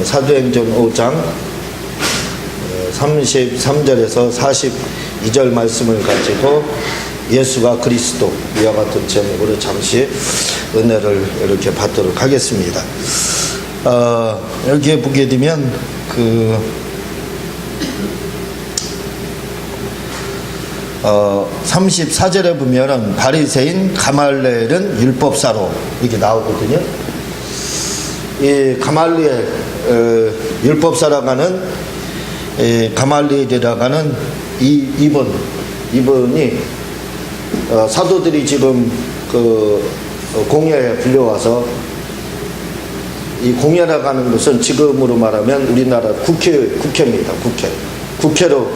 사도행전 5장 33절에서 42절 말씀을 가지고 예수가 그리스도 이와 같은 제목으로 잠시 은혜를 이렇게 받도록 하겠습니다. 여기에 보게 되면 34절에 보면은 바리새인 가말리엘은 율법사로 이렇게 나오거든요. 이 가말리엘 율법사라고 하는 가말리엘이라고 하는 이분이 사도들이 지금 공회에 불려와서, 이 공회라고 하는 것은 지금으로 말하면 우리나라 국회입니다. 국회로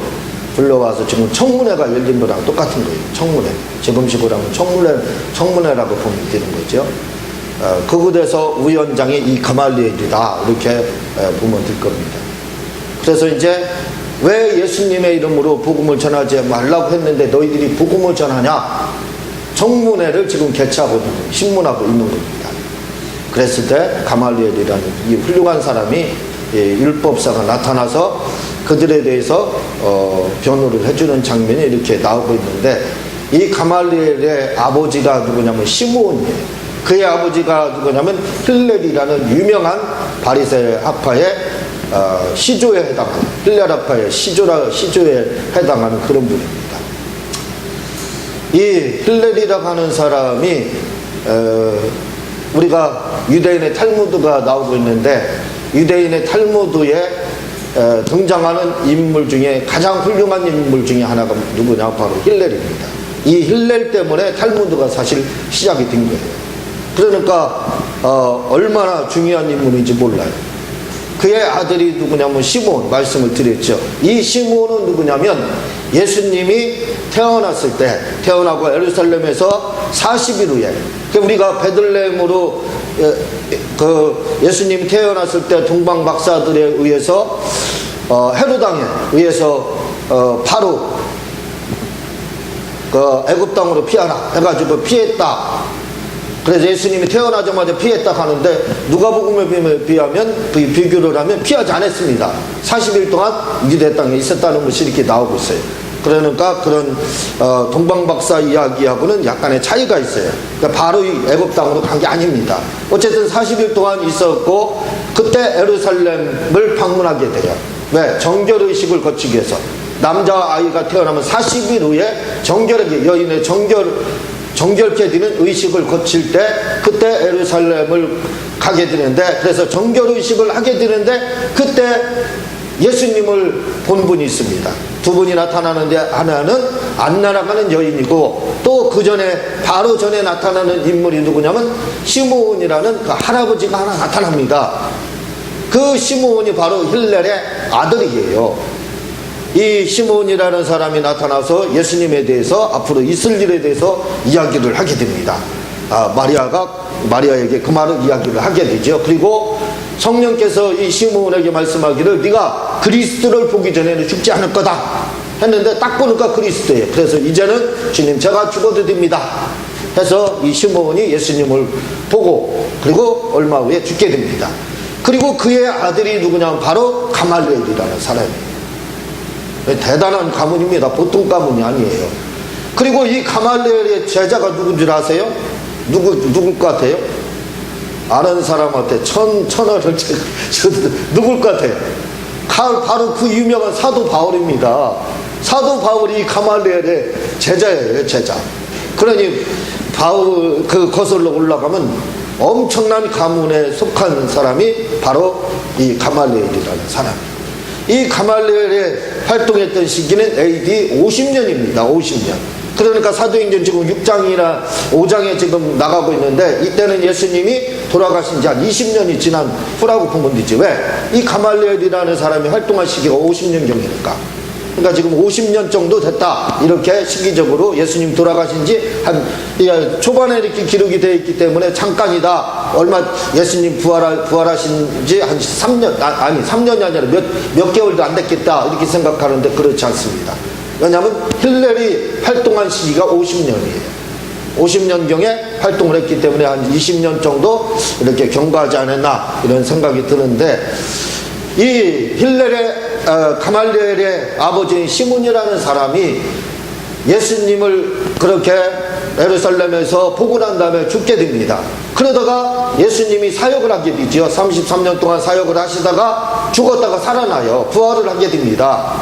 불러와서 지금 청문회가 열린 거랑 똑같은 거예요. 청문회. 지금식으로 하면 청문회라고 보면 되는 거죠. 그곳에서 위원장이 이 가말리엘이다, 이렇게 보면 될 겁니다. 그래서 이제 왜 예수님의 이름으로 복음을 전하지 말라고 했는데 너희들이 복음을 전하냐? 청문회를 지금 개최하고 있는 거예요. 신문하고 있는 겁니다. 그랬을 때 가말리엘이라는 이 훌륭한 사람이 율법사가 나타나서 그들에 대해서 변호를 해주는 장면이 이렇게 나오고 있는데, 이 가말리엘의 아버지가 누구냐면 시므온이에요. 그의 아버지가 누구냐면 힐렐이라는 유명한 바리새 학파의 시조에 해당하는, 힐렐 학파의 시조에 해당하는 그런 분입니다. 이 힐렐이라고 하는 사람이 우리가 유대인의 탈무드가 나오고 있는데, 유대인의 탈무드에 등장하는 인물 중에 가장 훌륭한 인물 중에 하나가 누구냐? 바로 힐렐입니다. 이 힐렐 때문에 탈무드가 사실 시작이 된 거예요. 그러니까 얼마나 중요한 인물인지 몰라요. 그의 아들이 누구냐면 시므온, 말씀을 드렸죠. 이 시므온은 누구냐면 예수님이 태어나고 예루살렘에서 40일 후에, 우리가 베들레헴으로 예수님이 태어났을 때 동방 박사들에 의해서 헤로당에 의해서 바로 애굽 땅으로 피하라 해가지고 피했다. 그래서 예수님이 태어나자마자 피했다 하는데, 누가복음에 비교를 하면 피하지 않았습니다. 40일 동안 유대 땅에 있었다는 것이 이렇게 나오고 있어요. 그러니까 그런 동방박사 이야기하고는 약간의 차이가 있어요. 그러니까 바로 이 애굽 땅으로 간 게 아닙니다. 어쨌든 40일 동안 있었고, 그때 예루살렘을 방문하게 돼요. 왜? 정결의식을 거치기 위해서. 남자아이가 태어나면 40일 후에 여인의 정결케 되는 의식을 거칠 때, 그때 예루살렘을 가게 되는데, 그래서 정결의식을 하게 되는데, 그때 예수님을 본 분이 있습니다. 두 분이 나타나는데, 하나는 안 날아가는 여인이고, 또 바로 전에 나타나는 인물이 누구냐면 시므온이라는 그 할아버지가 하나 나타납니다. 그 시므온이 바로 힐렐의 아들이에요. 이 시므온이라는 사람이 나타나서 예수님에 대해서, 앞으로 있을 일에 대해서 이야기를 하게 됩니다. 마리아에게 그 말을 이야기를 하게 되죠. 그리고 성령께서 이 시므온에게 말씀하기를 네가 그리스도를 보기 전에는 죽지 않을 거다 했는데, 딱 보니까 그리스도예요. 그래서 이제는 주님 제가 죽어도 됩니다 해서 이 시므온이 예수님을 보고, 그리고 얼마 후에 죽게 됩니다. 그리고 그의 아들이 누구냐면 바로 가말리엘이라는 사람이에요. 대단한 가문입니다. 보통 가문이 아니에요. 그리고 이 가말리엘의 제자가 누군 줄 아세요? 누굴 것 같아요? 아는 사람한테 천하를 누굴 것 같아요? 바로 그 유명한 사도 바울입니다. 사도 바울이 가말리엘의 제자예요. 제자. 그러니 바울 거슬러 올라가면 엄청난 가문에 속한 사람이 바로 이 가말리엘이라는 사람이에요. 이 가말리엘의 활동했던 시기는 AD 50년입니다. 50년. 그러니까 사도행전 지금 6장이나 5장에 지금 나가고 있는데, 이때는 예수님이 돌아가신 지 한 20년이 지난 후라고 보면 되지. 왜? 이 가말리엘이라는 사람이 활동한 시기가 50년경이니까. 그러니까 지금 50년 정도 됐다, 이렇게 시기적으로 예수님 돌아가신 지 초반에 이렇게 기록이 되어 있기 때문에 잠깐이다, 예수님 부활하신 지 한 3년, 아니 3년이 아니라 몇 개월도 안 됐겠다, 이렇게 생각하는데 그렇지 않습니다. 왜냐하면 힐렐이 활동한 시기가 50년이에요. 50년경에 활동을 했기 때문에 한 20년 정도 이렇게 경과하지 않았나, 이런 생각이 드는데, 이 힐렐의 가말리엘의 아버지인 시몬이라는 사람이 예수님을 그렇게 예루살렘에서 보고 난 다음에 죽게 됩니다. 그러다가 예수님이 사역을 하게 되죠. 33년 동안 사역을 하시다가 죽었다가 살아나요. 부활을 하게 됩니다.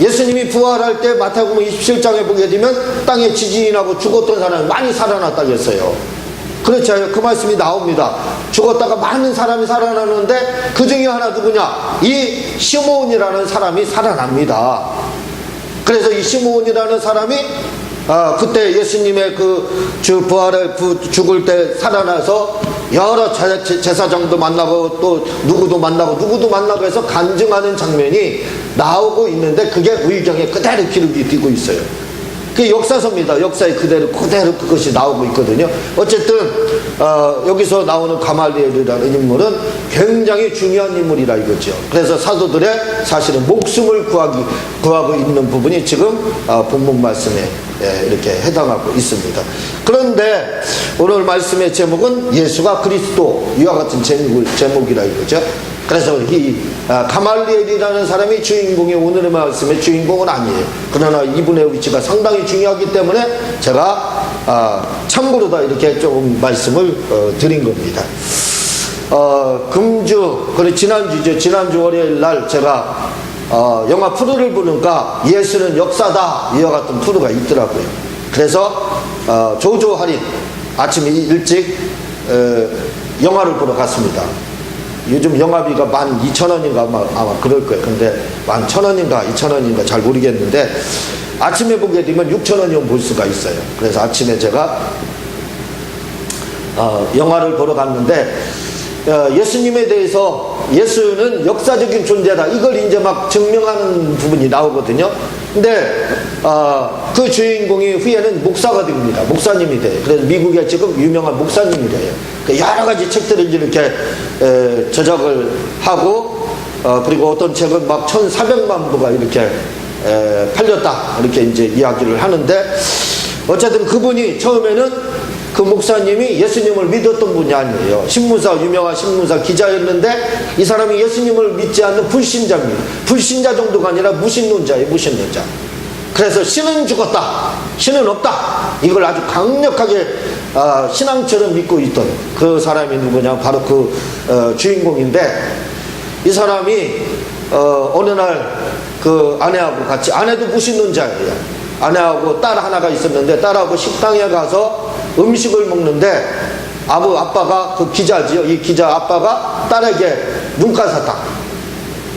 예수님이 부활할 때 마태복음 27장에 보게 되면 땅에 지진이 나고 죽었던 사람이 많이 살아났다고 했어요. 그렇죠. 그 말씀이 나옵니다. 죽었다가 많은 사람이 살아나는데 그 중에 하나 누구냐? 이 시몬이라는 사람이 살아납니다. 그래서 이 시몬이라는 사람이 그때 예수님의 부활을 죽을 때 살아나서 여러 제사장도 만나고 또 누구도 만나고 해서 간증하는 장면이 나오고 있는데 그게 의경에 그대로 기록이 되고 있어요. 그게 역사서입니다. 역사에 그대로 그것이 나오고 있거든요. 어쨌든 여기서 나오는 가말리엘이라는 인물은 굉장히 중요한 인물이라 이거죠. 그래서 사도들의 사실은 목숨을 구하고 있는 부분이 지금 본문 말씀에 이렇게 해당하고 있습니다. 그런데 오늘 말씀의 제목은 예수가 그리스도, 이와 같은 제목이라 이거죠. 그래서 이 가말리엘이라는 사람이 주인공이 오늘의 말씀의 주인공은 아니에요. 그러나 이분의 위치가 상당히 중요하기 때문에 제가 참고로다 이렇게 조금 말씀을 드린 겁니다. 금주, 그리고 지난주죠. 지난주 월요일 날 제가 영화 프루를 보니까 예수는 역사다, 이와 같은 프루가 있더라고요. 그래서 조조 할인 아침 일찍 영화를 보러 갔습니다. 요즘 영화비가 12,000원인가 아마 그럴 거예요. 근데 11,000원인가 2,000원인가 잘 모르겠는데 아침에 보게 되면 6,000원이면 볼 수가 있어요. 그래서 아침에 제가 영화를 보러 갔는데 예수님에 대해서 예수는 역사적인 존재다, 이걸 이제 막 증명하는 부분이 나오거든요. 근데 그 주인공이 후에는 목사가 됩니다. 목사님이 돼요. 그래서 미국에 지금 유명한 목사님이 돼요. 여러 가지 책들을 이렇게 저작을 하고 그리고 어떤 책은 막 1,400만 부가 이렇게 팔렸다, 이렇게 이제 이야기를 하는데, 어쨌든 그분이 처음에는 그 목사님이 예수님을 믿었던 분이 아니에요. 유명한 신문사 기자였는데 이 사람이 예수님을 믿지 않는 불신자입니다. 불신자 정도가 아니라 무신론자예요. 무신론자. 그래서 신은 죽었다, 신은 없다, 이걸 아주 강력하게 신앙처럼 믿고 있던 그 사람이 누구냐, 바로 그 주인공인데, 이 사람이 어느 날 그 아내하고 같이, 아내도 무신론자예요. 아내하고 딸 하나가 있었는데 딸하고 식당에 가서 음식을 먹는데 아빠가 그 기자지요. 이 기자 아빠가 딸에게 눈가사탕,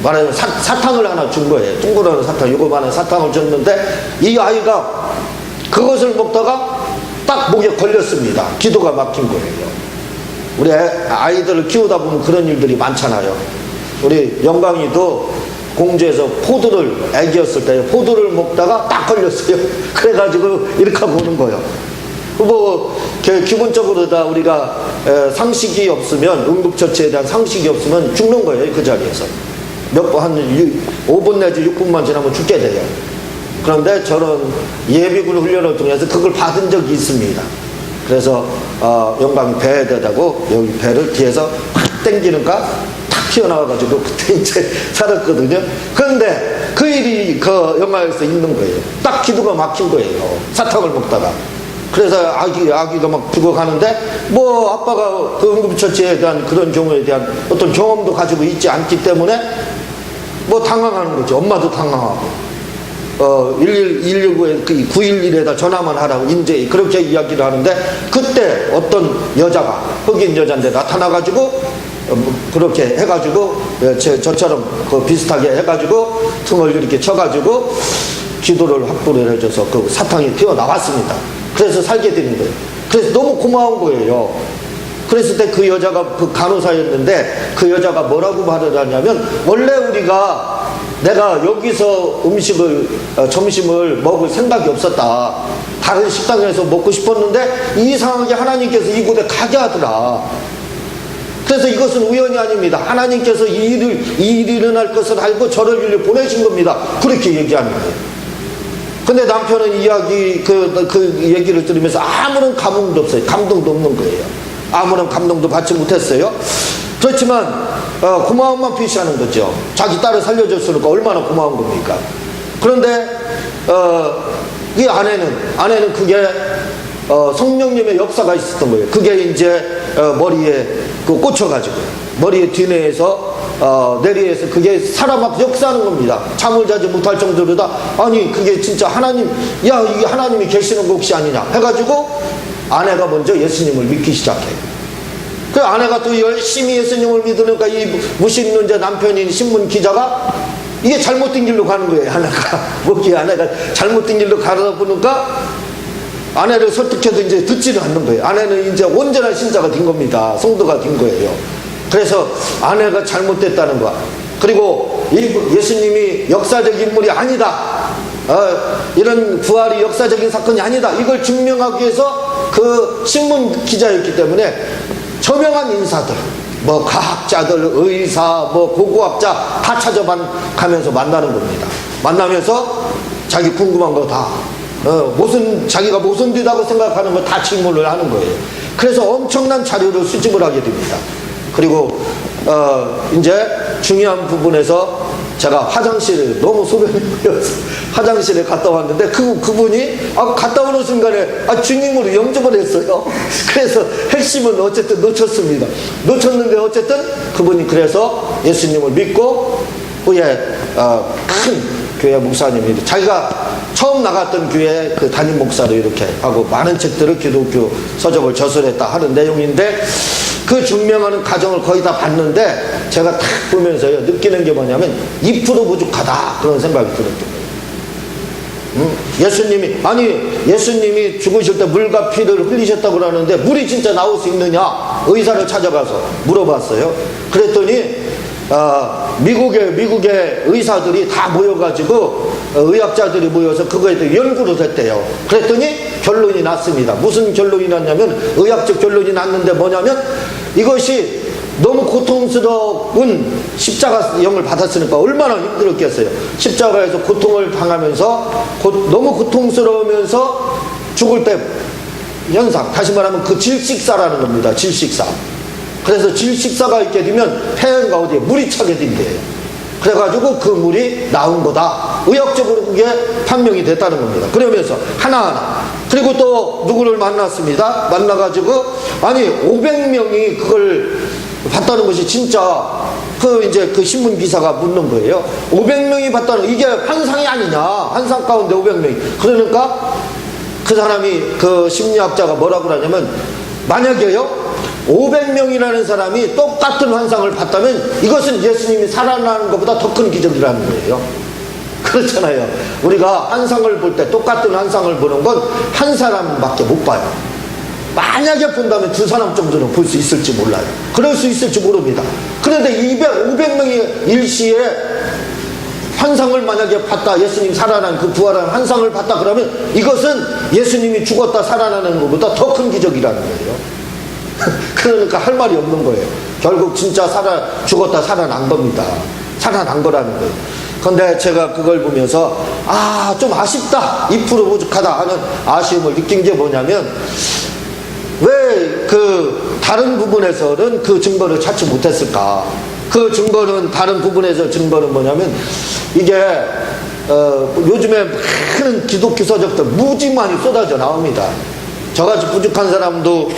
말하자면 사탕을 하나 준 거예요. 둥그런 사탕, 요거만한 사탕을 줬는데 이 아이가 그것을 먹다가 딱 목에 걸렸습니다. 기도가 막힌 거예요. 우리 아이들을 키우다 보면 그런 일들이 많잖아요. 우리 영광이도 공주에서 포도를, 애기였을 때 포도를 먹다가 딱 걸렸어요. 그래가지고 이렇게 하고 오는 거예요. 기본적으로 다 우리가 상식이 없으면, 응급처치에 대한 상식이 없으면 죽는 거예요. 그 자리에서 한 5분 내지 6분만 지나면 죽게 돼요. 그런데 저는 예비군 훈련을 통해서 그걸 받은 적이 있습니다. 그래서 영광이 배에 대다고 여기 배를 뒤에서 확 당기니까 튀어나와가지고 그때 이제 살았거든요. 그런데 그 일이 그 영화에서 있는 거예요. 딱 기도가 막힌 거예요. 사탕을 먹다가. 그래서 아기가 막 죽어가는데, 아빠가 그 응급처치에 대한 그런 경우에 대한 어떤 경험도 가지고 있지 않기 때문에 당황하는 거죠. 엄마도 당황하고. 119에 911에다 전화만 하라고 이제 그렇게 이야기를 하는데, 그때 어떤 여자가, 흑인 여자인데 나타나가지고 그렇게 해가지고 저처럼 비슷하게 해가지고 등을 이렇게 쳐가지고 기도를 확보를 해줘서 그 사탕이 튀어나왔습니다. 그래서 살게 되는 거예요. 그래서 너무 고마운 거예요. 그랬을 때 그 여자가 그 간호사였는데 그 여자가 뭐라고 말을 하냐면, 원래 내가 여기서 점심을 먹을 생각이 없었다. 다른 식당에서 먹고 싶었는데 이상하게 하나님께서 이곳에 가게 하더라. 그래서 이것은 우연이 아닙니다. 하나님께서 이 일이 일어날 것을 알고 저를 일로 보내신 겁니다. 그렇게 얘기하는 거예요. 근데 남편은 그 얘기를 들으면서 아무런 감흥도 없어요. 감동도 없는 거예요. 아무런 감동도 받지 못했어요. 그렇지만 고마움만 표시하는 거죠. 자기 딸을 살려줬으니까 얼마나 고마운 겁니까? 그런데 이 아내는 그게 성령님의 역사가 있었던 거예요. 그게 이제 머리에 꽂혀가지고 머리에 뒤내에서 내리에서 그게 사람 앞 역사하는 겁니다. 잠을 자지 못할 정도로다. 아니 그게 진짜 하나님, 야 이게 하나님이 계시는 곳이 아니냐 해가지고 아내가 먼저 예수님을 믿기 시작해요. 그 아내가 또 열심히 예수님을 믿으니까 이 무신론자 남편인 신문 기자가 이게 잘못된 길로 가는 거예요. 아내가 잘못된 길로 가다 보니까 아내를 설득해도 이제 듣지를 않는 거예요. 아내는 이제 온전한 신자가 된 겁니다. 성도가 된 거예요. 그래서 아내가 잘못됐다는 거야. 그리고 예수님이 역사적 인물이 아니다. 이런 부활이 역사적인 사건이 아니다. 이걸 증명하기 위해서 그 신문 기자였기 때문에 저명한 인사들, 뭐 과학자들, 의사, 뭐 고고학자 다 찾아가면서 만나는 겁니다. 만나면서 자기 궁금한 거 다 자기가 모순되다고 생각하는 거 다 질문을 하는 거예요. 그래서 엄청난 자료를 수집을 하게 됩니다. 그리고 이제 중요한 부분에서 제가 화장실을 너무 소변이 보여서 화장실에 갔다 왔는데 그분이 갔다 오는 순간에 주님으로 영접을 했어요. 그래서 핵심은 어쨌든 놓쳤습니다. 놓쳤는데 어쨌든 그분이 그래서 예수님을 믿고 후에 큰 교회 목사님이 자기가 처음 나갔던 교회 그 담임 목사로 이렇게 하고 많은 책들을 기독교 서적을 저술했다 하는 내용인데 그 증명하는 과정을 거의 다 봤는데 제가 딱 보면서요 느끼는 게 뭐냐면 2% 부족하다 그런 생각이 들었던 거예요. 예수님이 죽으실 때 물과 피를 흘리셨다고 그러는데 물이 진짜 나올 수 있느냐 의사를 찾아가서 물어봤어요. 그랬더니 미국의 의사들이 다 모여가지고 의학자들이 모여서 그거에 대해 연구를 했대요. 그랬더니 결론이 났습니다. 무슨 결론이 났냐면 의학적 결론이 났는데 뭐냐면 이것이 너무 고통스러운 십자가형을 받았으니까 얼마나 힘들었겠어요. 십자가에서 고통을 당하면서 너무 고통스러우면서 죽을 때 현상, 다시 말하면 그 질식사라는 겁니다. 질식사. 그래서 질식사가 있게 되면 폐가 어디에 물이 차게 된대요. 그래가지고 그 물이 나온 거다. 의학적으로 그게 판명이 됐다는 겁니다. 그러면서 하나하나. 그리고 또 누구를 만났습니다. 만나가지고 500명이 그걸 봤다는 것이 진짜 이제 그 신문 기사가 묻는 거예요. 500명이 봤다는 이게 환상이 아니냐. 환상 가운데 500명이. 그러니까 그 사람이 그 심리학자가 뭐라고 그러냐면 만약에요 500명이라는 사람이 똑같은 환상을 봤다면 이것은 예수님이 살아나는 것보다 더 큰 기적이라는 거예요. 그렇잖아요. 우리가 환상을 볼 때 똑같은 환상을 보는 건 한 사람밖에 못 봐요. 만약에 본다면 두 사람 정도는 볼 수 있을지 몰라요. 그럴 수 있을지 모릅니다. 그런데 500명이 일시에 환상을 만약에 봤다, 예수님 살아난 그 부활한 환상을 봤다 그러면 이것은 예수님이 죽었다 살아나는 것보다 더 큰 기적이라는 거예요. 그러니까 할 말이 없는 거예요. 결국 진짜 죽었다 살아난 겁니다. 살아난 거라는 거예요. 근데 제가 그걸 보면서 좀 아쉽다, 2% 부족하다 하는 아쉬움을 느낀 게 뭐냐면 왜 다른 부분에서는 그 증거를 찾지 못했을까. 그 증거는 다른 부분에서 증거는 뭐냐면 이게 요즘에 많은 기독교 서적들 무지 많이 쏟아져 나옵니다. 저같이 부족한 사람도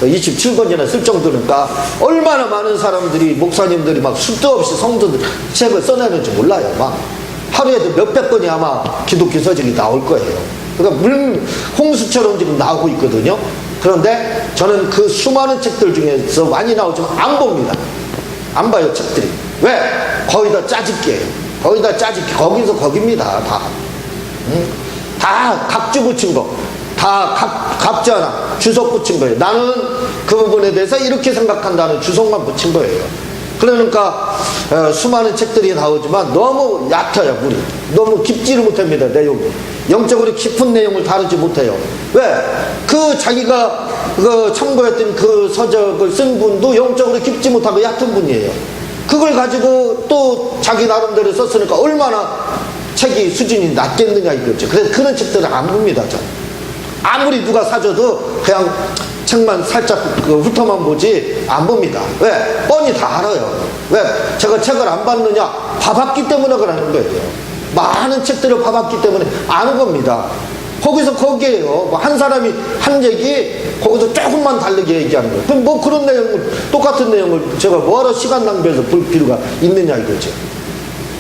27권이나 쓸 정도니까 얼마나 많은 사람들이 목사님들이 막 수도 없이 성도들 책을 써내는지 몰라요. 막 하루에도 몇백 권이 아마 기독교 서적이 나올 거예요. 그러니까 홍수처럼 지금 나오고 있거든요. 그런데 저는 그 수많은 책들 중에서 많이 나오지만 안 봅니다. 안 봐요, 책들이. 왜? 거의 다 짜집기예요. 거의 다 짜집기. 거기서 거깁니다. 다 각주 붙인 거. 다 갑지 않아. 주석 붙인 거예요. 나는 그 부분에 대해서 이렇게 생각한다는 주석만 붙인 거예요. 그러니까 수많은 책들이 나오지만 너무 얕아요, 물이. 너무 깊지를 못합니다, 내용이. 영적으로 깊은 내용을 다루지 못해요. 왜? 자기가 참고했던 그 서적을 쓴 분도 영적으로 깊지 못하고 얕은 분이에요. 그걸 가지고 또 자기 나름대로 썼으니까 얼마나 책이 수준이 낮겠느냐 이거죠. 그래서 그런 책들을 안 봅니다, 저는. 아무리 누가 사줘도 그냥 책만 살짝 훑어만 보지 안 봅니다. 왜? 뻔히 다 알아요. 왜? 제가 책을 안 봤느냐? 봐봤기 때문에 그러는 거예요. 많은 책들을 봐봤기 때문에 아는 겁니다. 거기서 거기에요. 뭐 한 사람이 한 얘기 거기서 조금만 다르게 얘기하는 거예요. 그럼 뭐 그런 내용을, 똑같은 내용을 제가 뭐하러 시간 낭비해서 볼 필요가 있느냐 이거죠.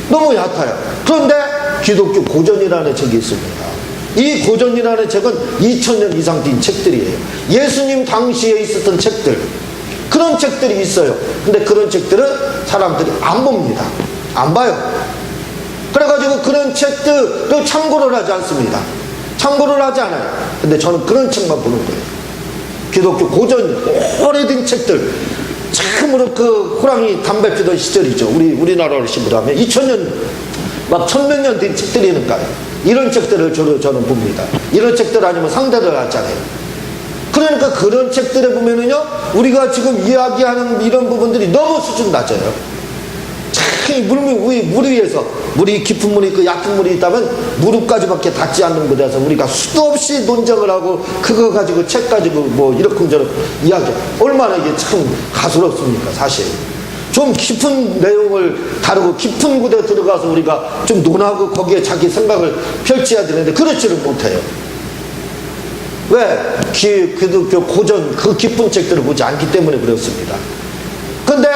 너무 얕아요. 그런데 기독교 고전이라는 책이 있습니다. 이 고전이라는 책은 2000년 이상 된 책들이에요. 예수님 당시에 있었던 책들, 그런 책들이 있어요. 근데 그런 책들은 사람들이 안 봅니다. 안 봐요. 그래가지고 그런 책들을 참고를 하지 않습니다. 참고를 하지 않아요. 근데 저는 그런 책만 보는 거예요. 기독교 고전 오래된 책들, 참으로 그 호랑이 담배 피던 시절이죠. 우리나라로 시부하면 2000년 막 1000몇 년 된 책들이니까요. 이런 책들을 저는 봅니다. 이런 책들 아니면 상대를 하잖아요. 그러니까 그런 책들에 보면은요, 우리가 지금 이야기하는 이런 부분들이 너무 수준 낮아요. 참 물 위에서, 물이 깊은 물이 있고 얕은 물이 있다면 무릎까지밖에 닿지 않는 곳에서 우리가 수도 없이 논쟁을 하고 그거 가지고 책 가지고 뭐 이렇쿵저렇쿵 이야기, 얼마나 이게 참 가소롭습니까 사실. 좀 깊은 내용을 다루고 깊은 곳에 들어가서 우리가 좀 논하고 거기에 자기 생각을 펼쳐야 되는데 그렇지를 못해요. 왜? 기독교 고전 그 깊은 책들을 보지 않기 때문에 그렇습니다. 근데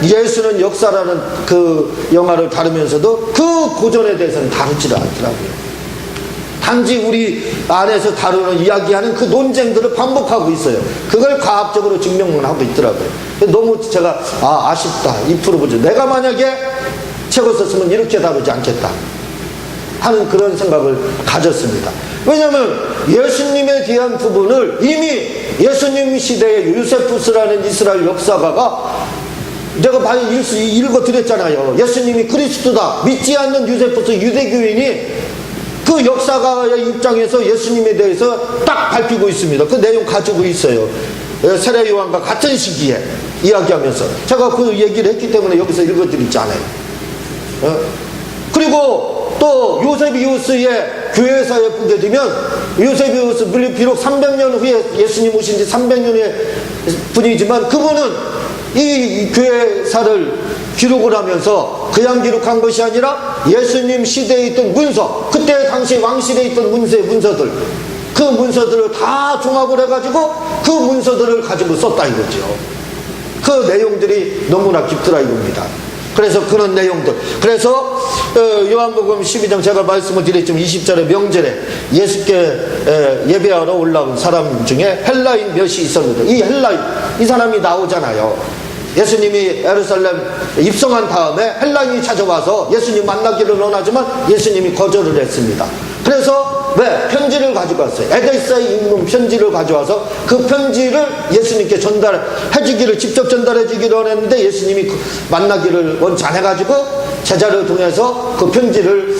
예수는 역사라는 그 영화를 다루면서도 그 고전에 대해서는 다루지를 않더라고요. 단지 우리 안에서 다루는 이야기하는 그 논쟁들을 반복하고 있어요. 그걸 과학적으로 증명만 하고 있더라고요. 너무 제가 아쉽다. 이 프로보죠. 내가 만약에 책을 썼으면 이렇게 다루지 않겠다 하는 그런 생각을 가졌습니다. 왜냐하면 예수님에 대한 부분을 이미 예수님 시대에 요세푸스라는 이스라엘 역사가가 내가 많이 읽어드렸잖아요. 예수님이 그리스도다 믿지 않는 요세푸스 유대교인이 그 역사가의 입장에서 예수님에 대해서 딱 밝히고 있습니다. 그 내용 가지고 있어요. 세례 요한과 같은 시기에 이야기하면서 제가 그 얘기를 했기 때문에 여기서 읽어드리지 않아요. 그리고 또 요세비우스의 교회사에 보게 되면 요세비우스 비록 300년 후에 예수님 오신 지 300년의 분이지만 그분은 이 교회사를 기록을 하면서 그냥 기록한 것이 아니라 예수님 시대에 있던 문서, 그때 당시 왕실에 있던 문서들, 그 문서들을 다 종합을 해가지고 그 문서들을 가지고 썼다 이거죠. 그 내용들이 너무나 깊더라 이겁니다. 그래서 그런 내용들, 그래서 요한복음 12장 제가 말씀을 드렸지만 20절에 명절에 예수께 예배하러 올라온 사람 중에 헬라인 몇이 있었는데 이 헬라인, 이 사람이 나오잖아요. 예수님이 예루살렘 입성한 다음에 헬라인이 찾아와서 예수님 만나기를 원하지만 예수님이 거절을 했습니다. 그래서 왜? 편지를 가지고 왔어요. 에데사의 임금 편지를 가져와서 그 편지를 예수님께 전달해주기를, 직접 전달해주기를 원했는데 예수님이 만나기를 원치 않아가지고 제자를 통해서 그 편지를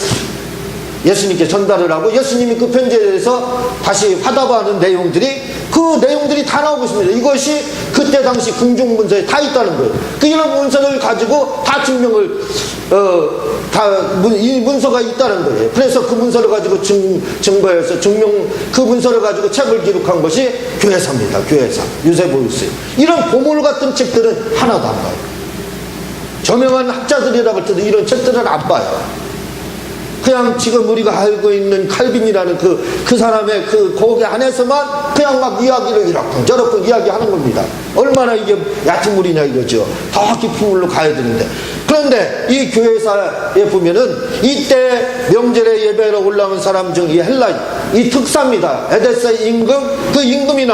예수님께 전달을 하고 예수님이 그 편지에 대해서 다시 화답하는 내용들이, 그 내용들이 다 나오고 있습니다. 이것이 그때 당시 궁중문서에 다 있다는 거예요. 그 이런 문서를 가지고 다 증명을 이 문서가 있다는 거예요. 그래서 그 문서를 가지고 증거해서 그 문서를 가지고 책을 기록한 것이 교회사입니다. 교회사 요세비우스. 이런 보물 같은 책들은 하나도 안 봐요. 저명한 학자들이라고 할 때도 이런 책들은 안 봐요. 그냥 지금 우리가 알고 있는 칼빈이라는 그 사람의 거기 안에서만 그냥 막 이야기를 이렇게 저렇게 이야기하는 겁니다. 얼마나 이게 얕은 물이냐 이거죠. 더 깊은 물로 가야 되는데. 그런데 이 교회사에 보면은 이때 명절에 예배로 올라온 사람 중 이 헬라인, 이 특사입니다. 에데사의 임금, 그 임금이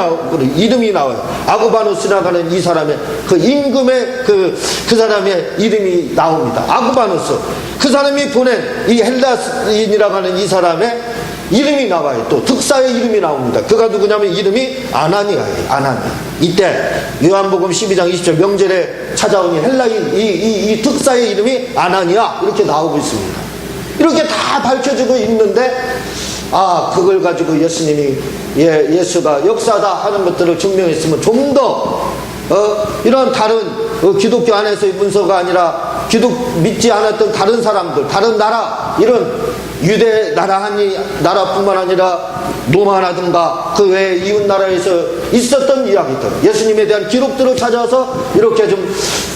이름이 나와요. 아구바누스라고 하는 이 사람의 그 임금의 그 사람의 이름이 나옵니다. 아구바누스. 그 사람이 보낸 이 헬라인이라고 하는 이 사람의 이름이 나와요. 또 특사의 이름이 나옵니다. 그가 누구냐면 이름이 아나니아예요. 아나니아. 이때 요한복음 12장 20절 명절에 찾아온 이 헬라인 이 특사의 이름이 아나니아 이렇게 나오고 있습니다. 이렇게 다 밝혀지고 있는데 그걸 가지고 예수님이 예수가 역사다 하는 것들을 증명했으면 좀 더 이런 다른 기독교 안에서의 문서가 아니라 믿지 않았던 다른 사람들, 다른 나라, 이런 유대 나라뿐만 아니라 노마나든가 그 외 이웃 나라에서 있었던 이야기들, 예수님에 대한 기록들을 찾아서 이렇게 좀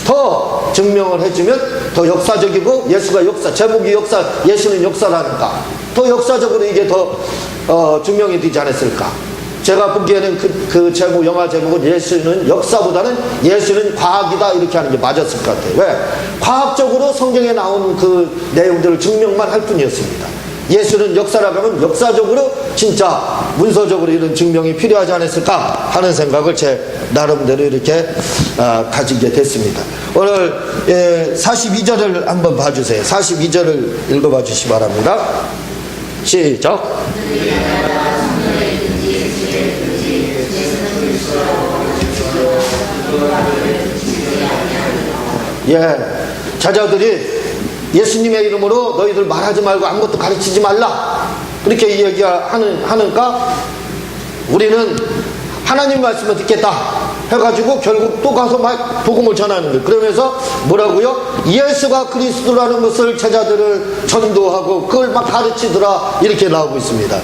더 증명을 해주면 더 역사적이고, 예수가 역사, 제목이 역사, 예수는 역사라니까 더 역사적으로 이게 더 증명이 되지 않았을까. 제가 보기에는 그 제목, 영화 제목은 예수는 역사보다는 예수는 과학이다 이렇게 하는 게 맞았을 것 같아요. 왜? 과학적으로 성경에 나온 그 내용들을 증명만 할 뿐이었습니다. 예수는 역사라고 하면 역사적으로 진짜 문서적으로 이런 증명이 필요하지 않았을까 하는 생각을 제 나름대로 이렇게 가지게 됐습니다. 오늘 42절을 한번 봐주세요. 42절을 읽어봐 주시기 바랍니다. 시작. 제자들이 예수님의 이름으로 너희들 말하지 말고 아무것도 가르치지 말라 이렇게 얘기하니까 우리는 하나님 말씀을 듣겠다 해가지고 결국 또 가서 막 복음을 전하는 거예요. 그러면서 뭐라고요? 예수가 그리스도라는 것을 제자들을 전도하고 그걸 막 가르치더라 이렇게 나오고 있습니다.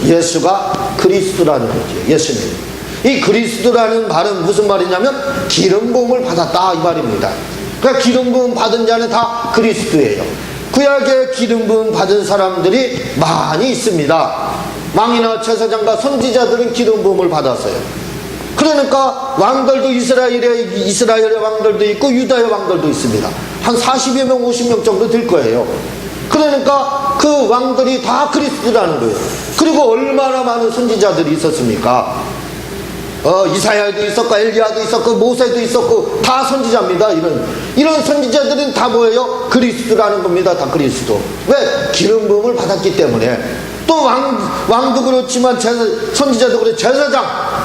예수가 그리스도라는 거죠. 예수님. 이 그리스도라는 말은 무슨 말이냐면 기름 부음을 받았다 이 말입니다. 그러니까 기름 부음 받은 자는 다 그리스도예요. 구약에 기름 부음 받은 사람들이 많이 있습니다. 왕이나 제사장과 선지자들은 기름 부음을 받았어요. 그러니까 왕들도 이스라엘의 왕들도 있고 유다의 왕들도 있습니다. 한 40여 명 50명 정도 될 거예요. 그러니까 그 왕들이 다 그리스도라는 거예요. 그리고 얼마나 많은 선지자들이 있었습니까? 이사야도 있었고 엘리야도 있었고 모세도 있었고 다 선지자입니다. 이런 선지자들은 다 뭐예요? 그리스도라는 겁니다. 다 그리스도. 왜? 기름 부음을 받았기 때문에. 또 왕도 그렇지만 선지자도 그렇고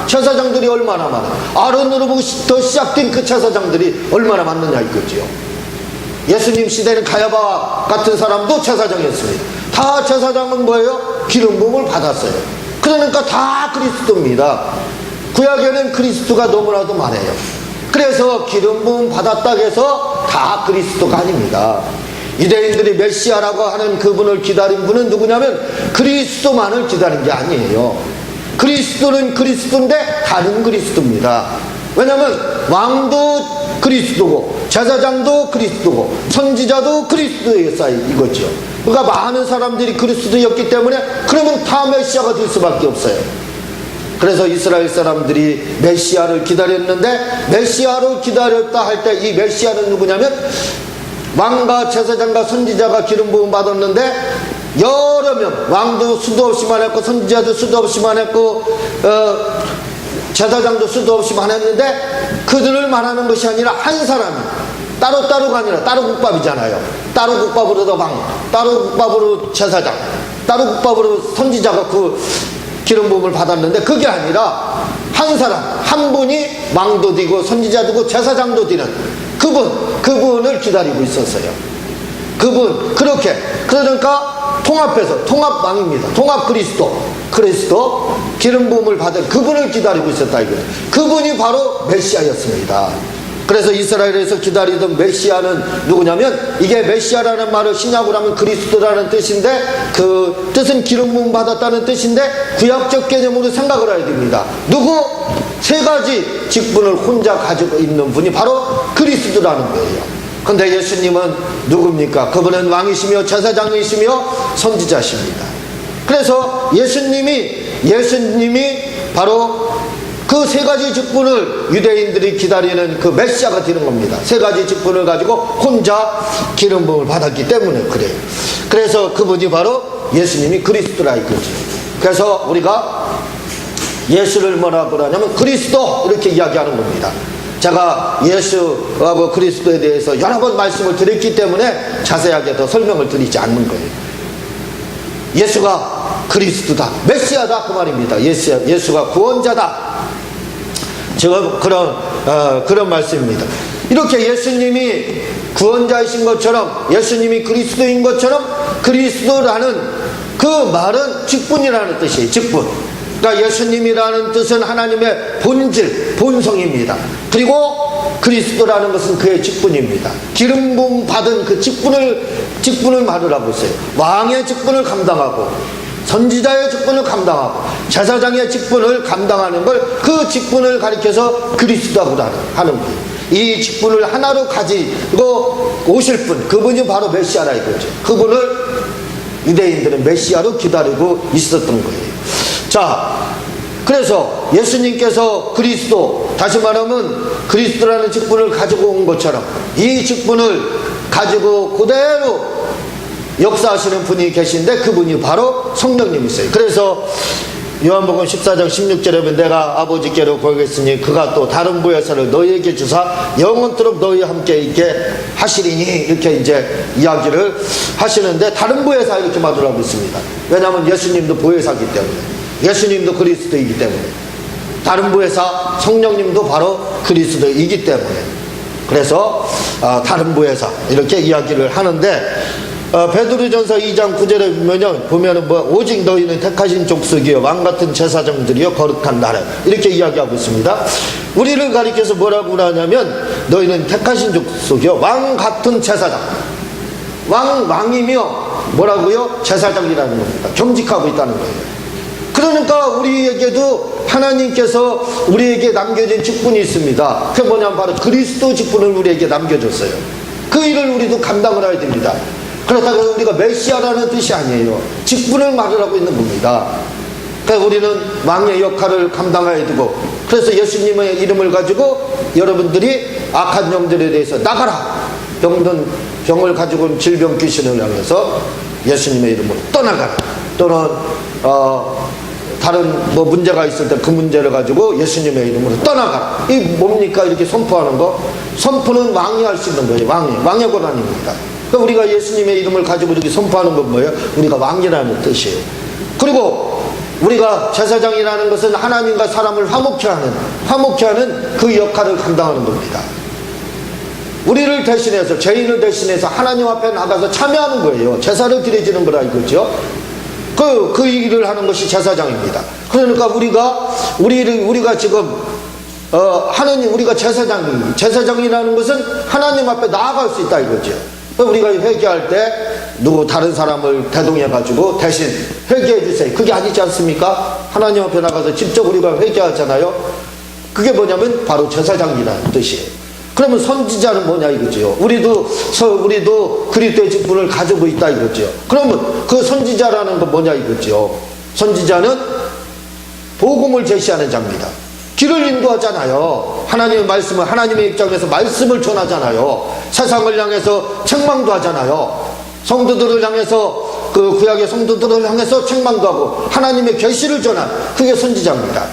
제사장들이 얼마나 많아. 아론으로부터 시작된 그 제사장들이 얼마나 많느냐 이거지요. 예수님 시대는 가야바 같은 사람도 제사장이었습니다. 다 제사장은 뭐예요? 기름 부음을 받았어요. 그러니까 다 그리스도입니다. 구약에는 그리스도가 너무나도 많아요. 그래서 기름 부음 받았다 해서 다 그리스도가 아닙니다. 유대인들이 메시아라고 하는 그분을 기다린 분은 누구냐면 그리스도만을 기다린 게 아니에요. 그리스도는 그리스도인데 다른 그리스도입니다. 왜냐하면 왕도 그리스도고 제사장도 그리스도고 선지자도 그리스도였어요 이거죠. 그러니까 많은 사람들이 그리스도였기 때문에 그러면 다 메시아가 될 수밖에 없어요. 그래서 이스라엘 사람들이 메시아를 기다렸는데 메시아를 기다렸다 할 때 이 메시아는 누구냐면 왕과 제사장과 선지자가 기름 부음 받았는데 여러 명, 왕도 수도 없이 많았고 선지자도 수도 없이 많았고 제사장도 수도 없이 많았는데 그들을 말하는 것이 아니라 한 사람이 따로따로가 아니라 따로 국밥이잖아요. 따로 국밥으로 왕, 따로 국밥으로 제사장, 따로 국밥으로 선지자가 그 기름 부음을 받았는데 그게 아니라 한 사람, 한 분이 왕도 되고 선지자도 되고 제사장도 되는 그분을 기다리고 있었어요. 그분, 그렇게. 그러니까 통합해서, 통합왕입니다. 통합 그리스도, 기름 부음을 받은 그분을 기다리고 있었다 이거예요. 그분이 바로 메시아였습니다. 그래서 이스라엘에서 기다리던 메시아는 누구냐면 이게 메시아라는 말을 신약으로 하면 그리스도라는 뜻인데 그 뜻은 기름 부음 받았다는 뜻인데 구약적 개념으로 생각을 해야 됩니다. 누구? 세 가지 직분을 혼자 가지고 있는 분이 바로 그리스도라는 거예요. 근데 예수님은 누굽니까? 그분은 왕이시며 제사장이시며 선지자십니다. 그래서 예수님이 바로 그 세 가지 직분을 유대인들이 기다리는 그 메시아가 되는 겁니다. 세 가지 직분을 가지고 혼자 기름 부음을 받았기 때문에 그래요. 그래서 그분이 바로 예수님이 그리스도라 이거죠. 그래서 우리가 예수를 뭐라고 하냐면 그리스도 이렇게 이야기하는 겁니다. 제가 예수하고 그리스도에 대해서 여러 번 말씀을 드렸기 때문에 자세하게 더 설명을 드리지 않는 거예요. 예수가 그리스도다, 메시아다 그 말입니다. 예수가 구원자다. 제가 그런 말씀입니다. 이렇게 예수님이 구원자이신 것처럼 예수님이 그리스도인 것처럼 그리스도라는 그 말은 직분이라는 뜻이에요. 직분. 그러니까 예수님이라는 뜻은 하나님의 본질, 본성입니다. 그리고 그리스도라는 것은 그의 직분입니다. 기름 부음 받은 그 직분을 말을 하고 있어요. 왕의 직분을 감당하고 선지자의 직분을 감당하고 제사장의 직분을 감당하는 걸 그 직분을 가리켜서 그리스도라고 하는 거예요. 이 직분을 하나로 가지고 오실 분, 그분이 바로 메시아라 이거죠. 그분을 유대인들은 메시아로 기다리고 있었던 거예요. 자, 그래서 예수님께서 그리스도, 다시 말하면 그리스도라는 직분을 가지고 온 것처럼 이 직분을 가지고 그대로 역사하시는 분이 계신데 그분이 바로 성령님이세요. 그래서 요한복음 14장 16절에 보면 내가 아버지께로 보겠으니 그가 또 다른 보혜사를 너희에게 주사 영원토록 너희와 함께 있게 하시리니, 이렇게 이제 이야기를 하시는데 다른 보혜사 이렇게 말을 하고 있습니다. 왜냐하면 예수님도 보혜사이기 때문에, 예수님도 그리스도이기 때문에, 다른 보혜사 성령님도 바로 그리스도이기 때문에, 그래서 다른 보혜사 이렇게 이야기를 하는데, 베드로전서 2장 9절에 보면은 오직 너희는 택하신 족속이요 왕같은 제사장들이요 거룩한 나라, 이렇게 이야기하고 있습니다. 우리를 가리켜서 뭐라고 하냐면 너희는 택하신 족속이요 왕같은 제사장, 왕이며 뭐라고요? 제사장이라는 겁니다. 겸직하고 있다는 거예요. 그러니까 우리에게도 하나님께서 우리에게 남겨진 직분이 있습니다. 그게 뭐냐면 바로 그리스도 직분을 우리에게 남겨줬어요. 그 일을 우리도 감당을 해야 됩니다. 그렇다고 우리가 메시아라는 뜻이 아니에요. 직분을 말하고 있는 겁니다. 그러니까 우리는 왕의 역할을 감당해야 되고, 그래서 예수님의 이름을 가지고 여러분들이 악한 영들에 대해서 나가라, 병을 가지고 온 질병 귀신을 향해서 예수님의 이름으로 떠나가라, 또는 다른 문제가 있을 때 그 문제를 가지고 예수님의 이름으로 떠나가라. 이 뭡니까? 이렇게 선포하는 거. 선포는 왕이 할 수 있는 거예요. 왕의 권한입니다. 그러니까 우리가 예수님의 이름을 가지고 이렇게 선포하는 건 뭐예요? 우리가 왕이라는 뜻이에요. 그리고 우리가 제사장이라는 것은 하나님과 사람을 화목케 하는 그 역할을 감당하는 겁니다. 우리를 대신해서, 죄인을 대신해서 하나님 앞에 나가서 참여하는 거예요. 제사를 드려지는 거라 이거죠. 그 일을 하는 것이 제사장입니다. 그러니까 우리가 지금 우리가 제사장이라는 것은 하나님 앞에 나아갈 수 있다 이거죠. 우리가 회개할 때 다른 사람을 대동해 가지고 대신 회개해 주세요, 그게 아니지 않습니까? 하나님 앞에 나가서 직접 우리가 회개하잖아요. 그게 뭐냐면 바로 제사장이라는 뜻이에요. 그러면 선지자는 뭐냐 이거죠. 우리도 그리스도의 직분을 가지고 있다 이거죠. 그러면 그 선지자라는 건 뭐냐 이거죠. 선지자는 복음을 제시하는 자입니다. 길을 인도하잖아요. 하나님의 말씀을, 하나님의 입장에서 말씀을 전하잖아요. 세상을 향해서 책망도 하잖아요. 성도들을 향해서, 그 구약의 성도들을 향해서 책망도 하고 하나님의 계시를 전한, 그게 선지자입니다.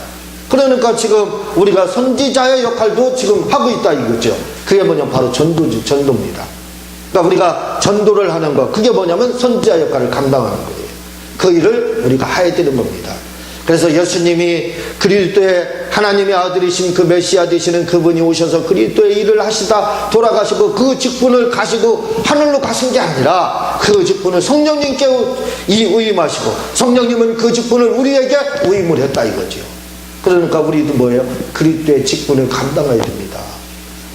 그러니까 지금 우리가 선지자의 역할도 지금 하고 있다 이거죠. 그게 뭐냐면 바로 전도입니다. 그러니까 우리가 전도를 하는 거, 그게 뭐냐면 선지자 역할을 감당하는 거예요. 그 일을 우리가 해야 되는 겁니다. 그래서 예수님이 그리스도의 하나님의 아들이신 그 메시아 되시는 그분이 오셔서 그리스도의 일을 하시다 돌아가시고 그 직분을 가시고 하늘로 가신 게 아니라 그 직분을 성령님께 위임하시고 성령님은 그 직분을 우리에게 위임을 했다 이거죠. 그러니까 우리도 뭐예요? 그리스도의 직분을 감당해야 됩니다.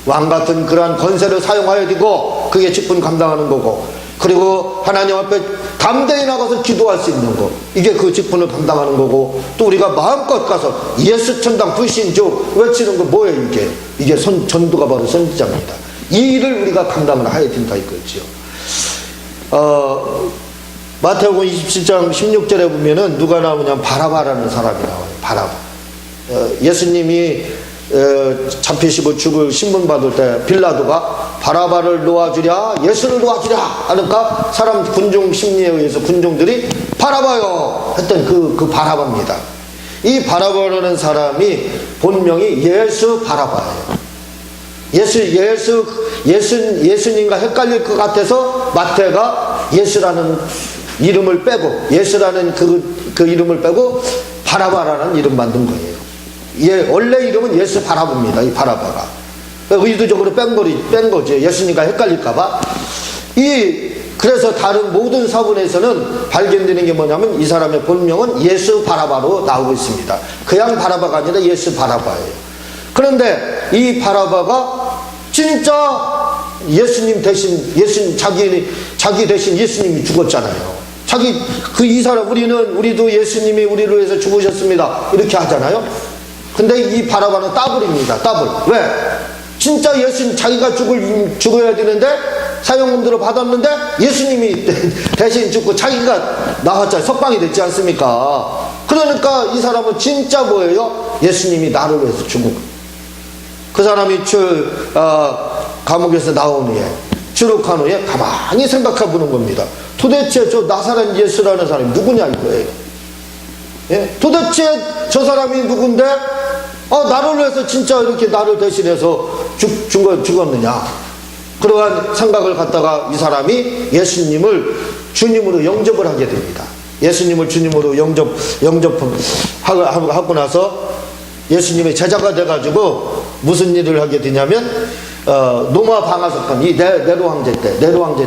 왕같은 그러한 권세를 사용해야 되고, 그게 직분 감당하는 거고, 그리고 하나님 앞에 담대히 나가서 기도할 수 있는 거, 이게 그 직분을 감당하는 거고, 또 우리가 마음껏 가서 예수 천당 불신주 외치는 거 뭐예요? 이게 전도가 바로 선지자입니다. 이 일을 우리가 감당을 해야 된다 이거죠. 마태복음 27장 16절에 보면은 누가 나오냐면 바라바라는 사람이 나와요. 바라바. 예수님이 잡히시고 죽을 신문 받을 때 빌라도가 바라바를 놓아주랴 예수를 놓아주랴 하니까 사람 군중 심리에 의해서 군중들이 바라바요 했던 그 바라바입니다. 이 바라바라는 사람이 본명이 예수 바라바예요. 예수님과 헷갈릴 것 같아서 마태가 예수라는 이름을 빼고, 예수라는 그 이름을 빼고 바라바라는 이름 만든 거예요. 원래 이름은 예수 바라바입니다. 이 바라바가 의도적으로 뺀 거죠. 예수님과 헷갈릴까봐. 그래서 다른 모든 서문에서는 발견되는 게 뭐냐면 이 사람의 본명은 예수 바라바로 나오고 있습니다. 그냥 바라바가 아니라 예수 바라바예요. 그런데 이 바라바가 진짜 예수님 대신 자기 대신 예수님이 죽었잖아요. 이 사람, 우리도 예수님이 우리를 위해서 죽으셨습니다. 이렇게 하잖아요. 근데 이 바라바는 따블입니다. 따블. 왜? 진짜 예수님, 자기가 죽어야 되는데, 사형음들을 받았는데, 예수님이 대신 죽고 자기가 나왔잖아요. 석방이 됐지 않습니까? 그러니까 이 사람은 진짜 뭐예요? 예수님이 나를 위해서 죽은 거예요. 그 사람이 감옥에서 나온 후에, 추록한 후에 가만히 생각해 보는 겁니다. 도대체 저 나사렛 예수라는 사람이 누구냐 이거예요. 예? 도대체 저 사람이 누군데 나를 위해서 진짜 이렇게 나를 대신해서 죽었느냐. 그러한 생각을 갖다가 이 사람이 예수님을 주님으로 영접을 하게 됩니다. 예수님을 주님으로 영접하고 나서 예수님의 제자가 돼가지고 무슨 일을 하게 되냐면 노마 방아석판, 이 네로 황제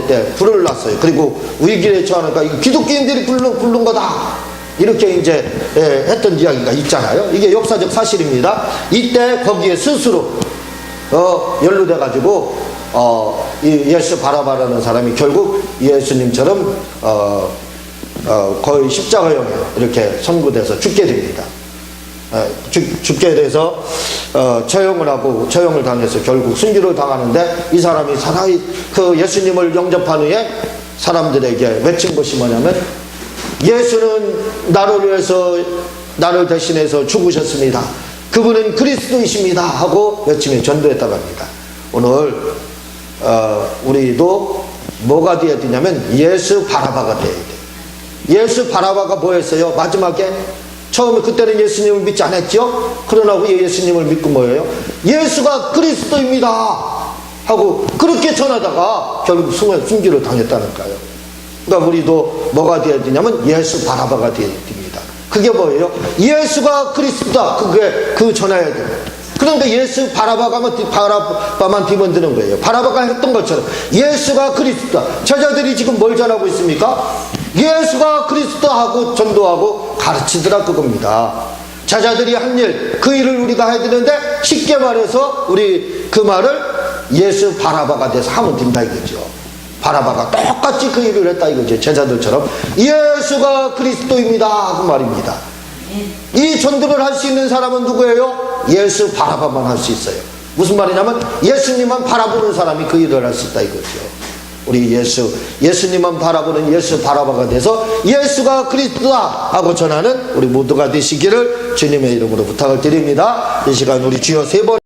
때 불을 놨어요. 그리고 위기에 처하니까 이거 기독교인들이 부른 거다, 이렇게 이제 했던 이야기가 있잖아요. 이게 역사적 사실입니다. 이때 거기에 스스로 연루돼 가지고 이 예수 바라바라는 사람이 결국 예수님처럼 거의 십자가형에 이렇게 선고돼서 죽게 됩니다. 죽게 돼서 처형을 당해서 결국 순교를 당하는데, 이 사람이 그 예수님을 영접한 후에 사람들에게 외친 것이 뭐냐면, 예수는 나를 위해서, 나를 대신해서 죽으셨습니다. 그분은 그리스도이십니다 하고 외치며 전도했다고 합니다. 오늘 우리도 뭐가 되어야 되냐면 예수 바라바가 되어야 돼요. 예수 바라바가 뭐였어요? 마지막에 처음에 그때는 예수님을 믿지 않았죠? 그러나 후에 예수님을 믿고 뭐예요? 예수가 그리스도입니다 하고 그렇게 전하다가 결국 순교를 당했다니까요. 그러니까 우리도 뭐가 되어야 되냐면 예수 바라바가 되어야 됩니다. 그게 뭐예요? 예수가 그리스도다, 그 전해야 돼요. 그런데 예수 바라바만 뒤집어드는 거예요. 바라바가 했던 것처럼 예수가 그리스도다. 제자들이 지금 뭘 전하고 있습니까? 예수가 그리스도하고 전도하고 가르치더라, 그겁니다. 제자들이 한 일, 그 일을 우리가 해야 되는데, 쉽게 말해서 우리 그 말을 예수 바라바가 돼서 하면 된다 이거죠. 바라바가 똑같이 그 일을 했다 이거죠. 제자들처럼 예수가 그리스도입니다 그 말입니다. 이 전도를 할 수 있는 사람은 누구예요? 예수 바라바만 할 수 있어요. 무슨 말이냐면 예수님만 바라보는 사람이 그 일을 할 수 있다 이거죠. 우리 예수님만 바라보는 예수 바라바가 돼서 예수가 그리스도다 하고 전하는 우리 모두가 되시기를 주님의 이름으로 부탁을 드립니다. 이 시간 우리 주여 세 번